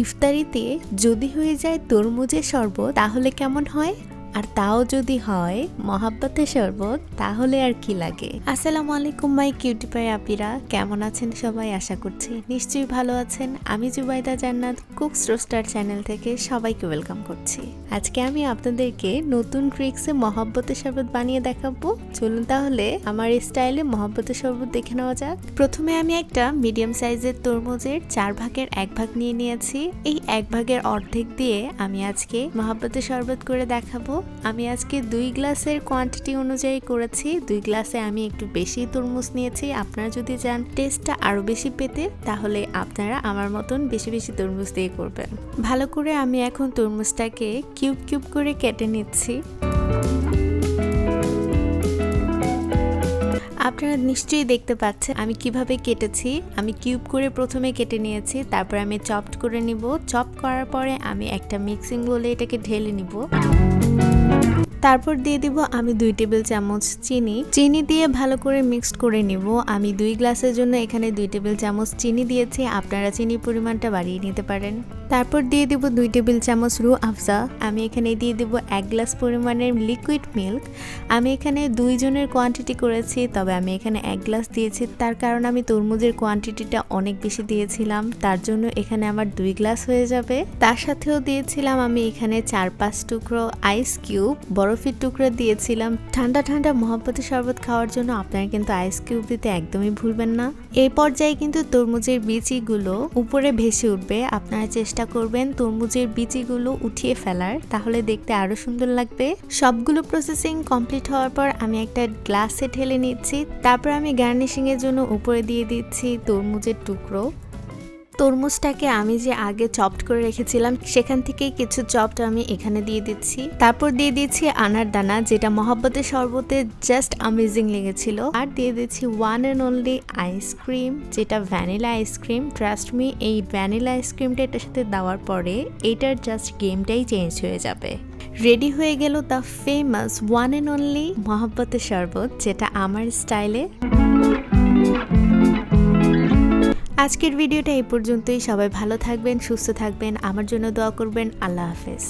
ইফতারিতে যদি হয়ে যায় তরমুজের শরবত তাহলে কেমন হয়, আর তাও যদি হয় মহাব্বতে শরবত তাহলে আর কি লাগে। আসসালামু আলাইকুম মাই কিউটি পাই আপিরা, কেমন আছেন সবাই? আশা করছি নিশ্চয়ই ভালো আছেন। আমি জুবাইদা জান্নাত কুকস রোস্টার চ্যানেল থেকে সবাইকে ওয়েলকাম করছি। আজকে আমি আপনাদেরকে নতুন ট্রিক্সে মহাব্বতে শরবত বানিয়ে দেখাবো। চলুন তাহলে আমার স্টাইলে মহাব্বতে শরবত দেখে নেওয়া যাক। প্রথমে আমি একটা মিডিয়াম সাইজের তরমুজের 4 ভাগের 1 ভাগ নিয়ে নিয়েছি। এই 1 ভাগের অর্ধেক দিয়ে আমি আজকে মহাব্বতে শরবত করে দেখাবো। আমি আজকে 2 গ্লাসের কোয়ান্টিটি অনুযায়ী করেছি। 2 গ্লাসে আমি একটু বেশি তরমুজ নিয়েছি। আপনারা যদি চান টেস্টটা আরো বেশি পেতে তাহলে আপনারা আমার মতন বেশি বেশি তরমুজ দিয়ে করবেন। ভালো করে আমি এখন তরমুজটাকে কিউব কিউব করে কেটে নিচ্ছি। আপনারা নিশ্চয়ই দেখতে পাচ্ছেন আমি কিভাবে কেটেছি। আমি কিউব করে প্রথমে কেটে নিয়েছি, তারপর আমি চপড করে নিব। চপ করার পরে আমি একটা মিক্সিং বোলে এটাকে ঢেলে নিব। তারপর দিয়ে দিব আমি 2 টেবিল চামচ চিনি দিয়ে ভালো করে মিক্সড করে নিব। আমি 2 গ্লাসের জন্য এখানে 2 টেবিল চামচ চিনি দিয়েছি, আপনারা চিনির পরিমাণটা বাড়িয়ে নিতে পারেন। তারপর দিয়ে দিব 2 টেবিল চামচ রু আফজা। আমি এখানে দিয়ে দিব 1 গ্লাস পরিমাণের লিকুইড মিল্ক। আমি এখানে 2 জনের কোয়ান্টিটি করেছি, তবে আমি এখানে 1 গ্লাস দিয়েছি, তার কারণ আমি তরমুজের কোয়ান্টিটিটা অনেক বেশি দিয়েছিলাম, তার জন্য এখানে আমার 2 গ্লাস হয়ে যাবে। তার সাথেও দিয়েছিলাম আমি এখানে 4-5 টুকরো আইস কিউব, বরফের টুকরো দিয়েছিলাম। ঠান্ডা ঠান্ডা মহাব্বতে শরবত খাওয়ার জন্য আপনারা কিন্তু আইস কিউব দিতে একদমই ভুলবেন না। এই পর্যায়ে কিন্তু তরমুজের বিচিগুলো উপরে ভেসে উঠবে। আপনারা চেষ্টা করবেন তরমুজের বিচিগুলো উঠিয়ে ফেলার, তাহলে দেখতে আরো সুন্দর লাগবে। সবগুলো প্রসেসিং কমপ্লিট হওয়ার পর আমি একটা গ্লাসে ঢেলে নিচ্ছি। তারপর আমি গার্নিশিং এর জন্য উপরে দিয়ে দিচ্ছি তরমুজের টুকরো। তরমুজটাকে আমি যে আগে চপড করে রেখেছিলাম সেখান থেকেই কিছু চপড আমি এখানে দিয়ে দিচ্ছি। তারপর দিয়ে দিচ্ছি আনার দানা, যেটা মহাব্বতে শরবতে জাস্ট অ্যামেজিং লেগেছিল। আর দিয়ে দিচ্ছি ওয়ান অ্যান্ড অনলি আইসক্রিম, যেটা ভ্যানিলা আইসক্রিম। ট্রাস্ট মি, এই ভ্যানিলা আইসক্রিমটা এটার সাথে দেওয়ার পরে এইটার জাস্ট গেমটাই চেঞ্জ হয়ে যাবে। রেডি হয়ে গেল the famous one and only মহাব্বতে শরবত, যেটা আমার স্টাইলে। আজকের ভিডিওটা এই পর্যন্তই। সবাই ভালো থাকবেন, সুস্থ থাকবেন, আমার জন্য দোয়া করবেন। আল্লাহ হাফেজ।